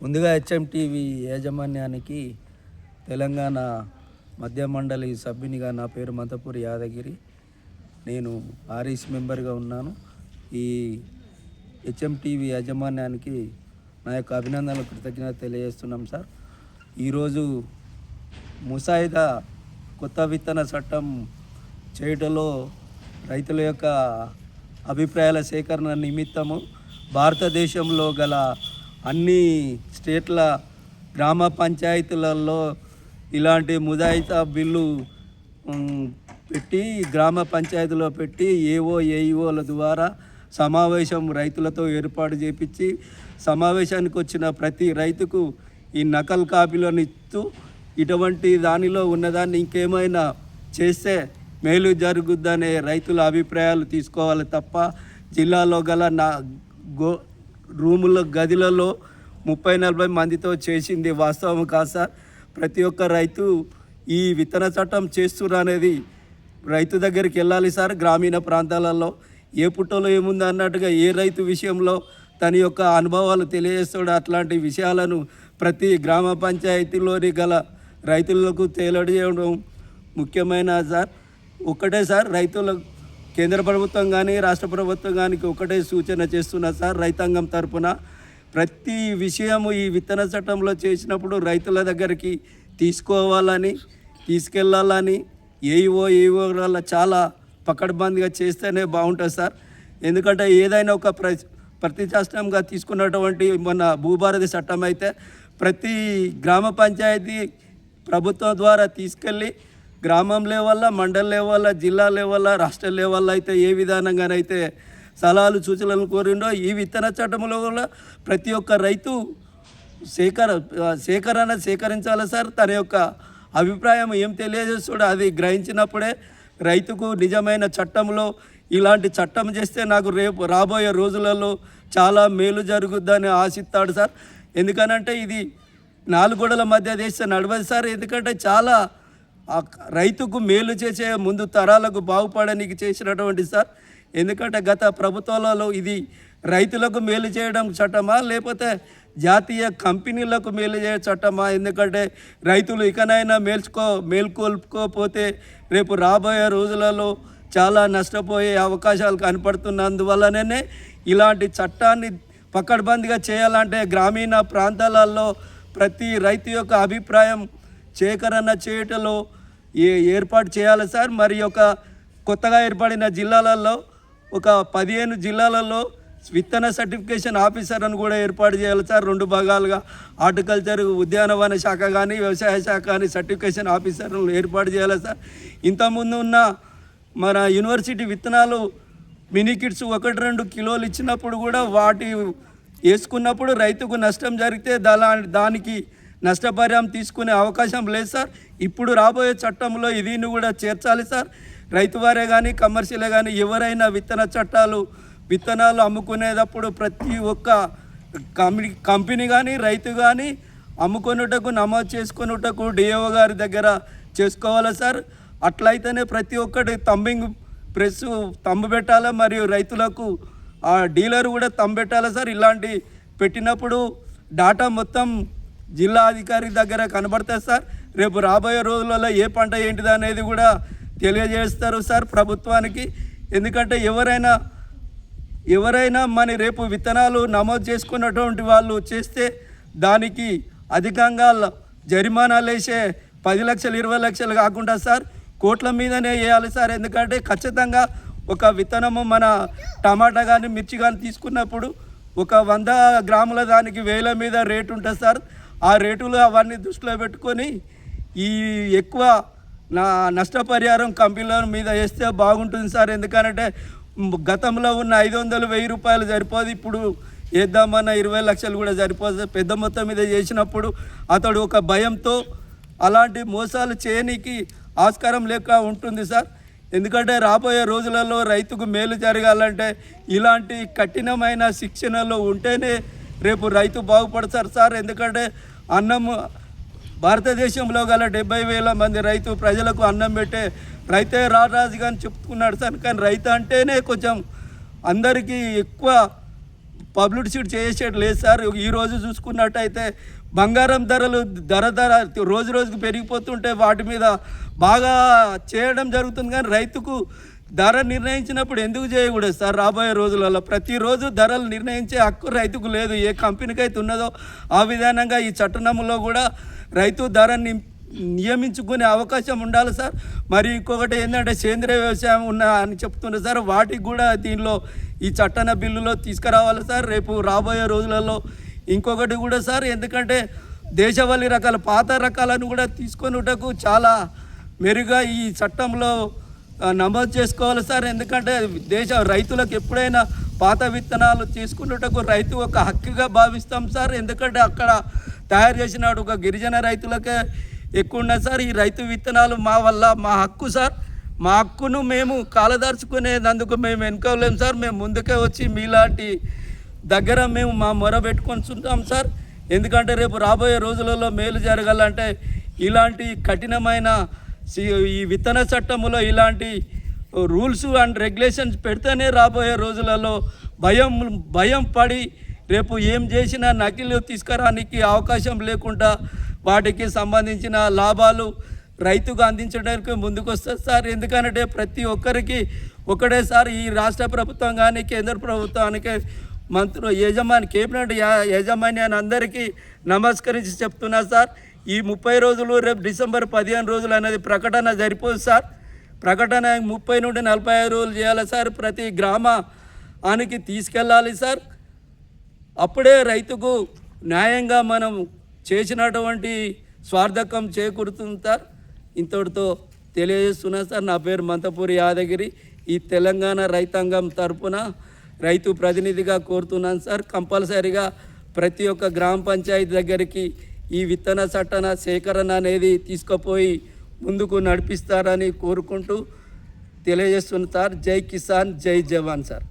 ముందుగా హెచ్ఎంటీవీ యాజమాన్యానికి తెలంగాణ మధ్య మండలి సభ్యునిగా నా పేరు మంతపూరి యాదగిరి. నేను ఆర్ఈసీ మెంబర్గా ఉన్నాను. ఈ హెచ్ఎంటీవీ యాజమాన్యానికి నా యొక్క అభినందనలు, కృతజ్ఞత తెలియజేస్తున్నాం సార్. ఈరోజు ముసాయిదా కొత్త విత్తన చట్టం చేయటంలో రైతుల యొక్క అభిప్రాయాల సేకరణ నిమిత్తము భారతదేశంలో గల అన్ని స్టేట్ల గ్రామ పంచాయతీలలో ఇలాంటి ముసాయిదా బిల్లు పెట్టి గ్రామ పంచాయతీలో పెట్టి ఏఈఓల ద్వారా సమావేశం రైతులతో ఏర్పాటు చేపించి సమావేశానికి వచ్చిన ప్రతి రైతుకు ఈ నకల్ కాపీలను ఇస్తూ ఇటువంటి దానిలో ఉన్నదాన్ని ఇంకేమైనా చేస్తే మేలు జరుగుద్దనే రైతుల అభిప్రాయాలు తీసుకోవాలి తప్ప జిల్లాలో గల రూముల గదిలలో 30-40 మందితో చేసింది వాస్తవం కాదు సార్. ప్రతి ఒక్క రైతు ఈ విత్తన చట్టం చేస్తున్నారు అనేది రైతు దగ్గరికి వెళ్ళాలి సార్. గ్రామీణ ప్రాంతాలలో ఏ పుట్టలో ఏముంది అన్నట్టుగా ఏ రైతు విషయంలో తన యొక్క అనుభవాలు తెలియజేస్తాడో అట్లాంటి విషయాలను ప్రతి గ్రామ పంచాయతీలోని గల రైతులకు తెలియజేయడం ముఖ్యమైన సార్. ఒకటే సార్, రైతులకు కేంద్ర ప్రభుత్వం కానీ రాష్ట్ర ప్రభుత్వం కానీ ఒకటే సూచన చేస్తున్నా సార్. రైతాంగం తరపున ప్రతి విషయము ఈ విత్తన చట్టంలో చేసినప్పుడు రైతుల దగ్గరికి తీసుకెళ్ళాలని ఏఈఓ వల్ల చాలా పకడ్బందీగా చేస్తేనే బాగుంటుంది సార్. ఎందుకంటే ఏదైనా ఒక ప్రతిష్టాత్మకంగా తీసుకున్నటువంటి మన భూభారతి చట్టం అయితే ప్రతి గ్రామ పంచాయతీ ప్రభుత్వం ద్వారా తీసుకెళ్ళి గ్రామం లెవెల్ల, మండల లెవెల్ల, జిల్లా లెవెల్ల, రాష్ట్ర లెవెల్ల అయితే ఏ విధానంగానైతే సలహాలు సూచనలు కోరిండో ఈ విత్తన చట్టంలో కూడా ప్రతి ఒక్క రైతు సేకరించాలి సార్. తన యొక్క అభిప్రాయం ఏం తెలియజేస్తాడో అది గ్రహించినప్పుడే రైతుకు నిజమైన చట్టంలో ఇలాంటి చట్టం చేస్తే నాకు రేపు రాబోయే రోజులలో చాలా మేలు జరుగుద్దని ఆశిస్తాడు సార్. ఎందుకనంటే ఇది 4 గోడల మధ్య చేస్తే నడవదు సార్. ఎందుకంటే చాలా రైతుకు మేలు చేసే ముందు తరాలకు బాగుపడడానికి చేసినటువంటి సార్. ఎందుకంటే గత ప్రభుత్వాలలో ఇది రైతులకు మేలు చేయడం చట్టమా లేకపోతే జాతీయ కంపెనీలకు మేలు చేయ చట్టమా? ఎందుకంటే రైతులు ఇకనైనా మేల్కొల్పుకోకపోతే రేపు రాబోయే రోజులలో చాలా నష్టపోయే అవకాశాలు కనపడుతున్నందువల్లనే ఇలాంటి చట్టాన్ని పకడ్బందీగా చేయాలంటే గ్రామీణ ప్రాంతాలలో ప్రతి రైతు యొక్క అభిప్రాయం సేకరణ చేయటంలో ఏర్పాటు చేయాలి సార్. మరి ఒక కొత్తగా ఏర్పడిన జిల్లాలలో ఒక 15 జిల్లాలలో విత్తన సర్టిఫికేషన్ ఆఫీసర్ అని కూడా ఏర్పాటు చేయాలి సార్. 2 భాగాలుగా హార్టికల్చర్, ఉద్యానవన శాఖ కానీ వ్యవసాయ శాఖ కానీ సర్టిఫికేషన్ ఆఫీసర్లు ఏర్పాటు చేయాలి సార్. ఇంతకుముందు ఉన్న మన యూనివర్సిటీ విత్తనాలు మినీ కిట్స్ 1-2 కిలోలు ఇచ్చినప్పుడు కూడా వాటి వేసుకున్నప్పుడు రైతుకు నష్టం జరిగితే దానికి నష్టపరిహారం తీసుకునే అవకాశం లేదు సార్. ఇప్పుడు రాబోయే చట్టంలో దీన్ని కూడా చేర్చాలి సార్. రైతు వారే కానీ కమర్షియలే కానీ ఎవరైనా విత్తనాలు అమ్ముకునేటప్పుడు ప్రతి ఒక్క కంపెనీ కానీ రైతు కానీ అమ్ముకొనుటకు నమోదు చేసుకొనుటకు డిఓ గారి దగ్గర చేసుకోవాలి సార్. అట్లయితేనే ప్రతి ఒక్కటి తంబు పెట్టాలి. మరియు రైతులకు ఆ డీలర్ కూడా తంబు పెట్టాలి సార్. ఇలాంటి పెట్టినప్పుడు డాటా మొత్తం జిల్లా అధికారి దగ్గర కనబడుతుంది సార్. రేపు రాబోయే రోజులలో ఏ పంట ఏంటిది అనేది కూడా తెలియజేస్తారు సార్ ప్రభుత్వానికి. ఎందుకంటే ఎవరైనా మన రేపు విత్తనాలు నమోదు చేసుకున్నటువంటి వాళ్ళు చేస్తే దానికి అధికంగా జరిమానాలు వేసే 10 లక్షలు 20 లక్షలు కాకుండా సార్ కోట్ల మీదనే వేయాలి సార్. ఎందుకంటే ఖచ్చితంగా ఒక విత్తనము మన టమాటా కానీ మిర్చి కానీ తీసుకున్నప్పుడు ఒక 100 గ్రాముల దానికి 1000 మీద రేటు ఉంటుంది సార్. ఆ రేటులు అవన్నీ దృష్టిలో పెట్టుకొని ఈ ఎక్కువ నష్టపరిహారం కంపెనీల మీద వేస్తే బాగుంటుంది సార్. ఎందుకంటే గతంలో ఉన్న 500-1000 రూపాయలు సరిపోదు, ఇప్పుడు వేద్దామన్న 20 లక్షలు కూడా సరిపోదు. పెద్ద మొత్తం మీద చేసినప్పుడు అతడు ఒక భయంతో అలాంటి మోసాలు చేయనీకి ఆస్కారం లేక ఉంటుంది సార్. ఎందుకంటే రాబోయే రోజులలో రైతుకు మేలు జరగాలంటే ఇలాంటి కఠినమైన శిక్షణలో ఉంటేనే రేపు రైతు బాగుపడతారు సార్. ఎందుకంటే భారతదేశంలో గల 70,000 మంది ప్రజలకు అన్నం పెట్టే రైతే రాజుగా అని చెప్పుకున్నాడు సార్. కానీ రైతు అంటేనే కొంచెం అందరికీ ఎక్కువ పబ్లిసిటీ చేసేది లేదు సార్. ఈరోజు చూసుకున్నట్టయితే బంగారం ధరలు రోజు రోజుకు పెరిగిపోతుంటే వాటి మీద బాగా చేయడం జరుగుతుంది, కానీ రైతుకు ధర నిర్ణయించినప్పుడు ఎందుకు చేయకూడదు సార్? రాబోయే రోజులలో ప్రతిరోజు ధరలు నిర్ణయించే హక్కు రైతుకు లేదు. ఏ కంపెనీకి అయితే ఉన్నదో ఆ విధానంగా ఈ చట్టంలో కూడా రైతు ధరని నియమించుకునే అవకాశం ఉండాలి సార్. మరి ఇంకొకటి ఏంటంటే సేంద్రియ వ్యవసాయం అని చెప్తున్నారు సార్, వాటికి కూడా దీనిలో ఈ చట్టణ బిల్లులో తీసుకురావాలి సార్ రేపు రాబోయే రోజులలో. ఇంకొకటి కూడా సార్, ఎందుకంటే దేశవాళీ రకాల పాత రకాలను కూడా తీసుకొనుటకు చాలా మెరుగ్గా ఈ చట్టంలో నమోదు చేసుకోవాలి సార్. ఎందుకంటే రైతులకు ఎప్పుడైనా పాత విత్తనాలు తీసుకున్నటకు రైతు ఒక హక్కుగా భావిస్తాం సార్. ఎందుకంటే అక్కడ తయారు చేసినాడు ఒక గిరిజన రైతులకే ఎక్కువ ఉన్నది సార్. ఈ రైతు విత్తనాలు మా హక్కు సార్. మా హక్కును మేము కాలదార్చుకునేందుకు మేము వెనుకోలేము సార్. మేము ముందుకే వచ్చి మీలాంటి దగ్గర మేము మా మొర పెట్టుకొని ఉంటాం సార్. ఎందుకంటే రేపు రాబోయే రోజులలో మేలు జరగాలంటే ఇలాంటి కఠినమైన ఈ విత్తన చట్టంలో ఇలాంటి రూల్స్ అండ్ రెగ్యులేషన్స్ పెడితేనే రాబోయే రోజులలో భయం పడి రేపు ఏం చేసినా నకిలీ తీసుకురానికి అవకాశం లేకుండా వాటికి సంబంధించిన లాభాలు రైతుకు అందించడానికి ముందుకు వస్తుంది సార్. ఎందుకంటే ప్రతి ఒక్కరికి ఒకటేసారి ఈ రాష్ట్ర ప్రభుత్వం కానీ కేంద్ర ప్రభుత్వానికి కేబినెట్ యాజమాన్యాన్ని అందరికీ నమస్కరించి చెప్తున్నా సార్. ఈ 30 రోజులు రేపు డిసెంబర్ 15 రోజులు అనేది ప్రకటన సరిపోదు సార్. ప్రకటన 30 నుండి 45 రోజులు చేయాలి సార్. ప్రతి గ్రామానికి తీసుకెళ్ళాలి సార్. అప్పుడే రైతుకు న్యాయంగా మనం చేసినటువంటి స్వార్థకం చేకూరుతుంది సార్. ఇంతటితో తెలియజేస్తున్నా సార్. నా పేరు మంతపూరి యాదగిరి. ఈ తెలంగాణ రైతాంగం తరపున రైతు ప్రతినిధిగా కోరుతున్నాను సార్. కంపల్సరీగా ప్రతి ఒక్క గ్రామ పంచాయతీ దగ్గరికి ఈ విత్తన చట్టణ సేకరణ అనేది తీసుకుపోయి ముందుకు నడిపిస్తారని కోరుకుంటూ తెలియజేస్తున్న సార్. జై కిసాన్, జై జవాన్ సార్.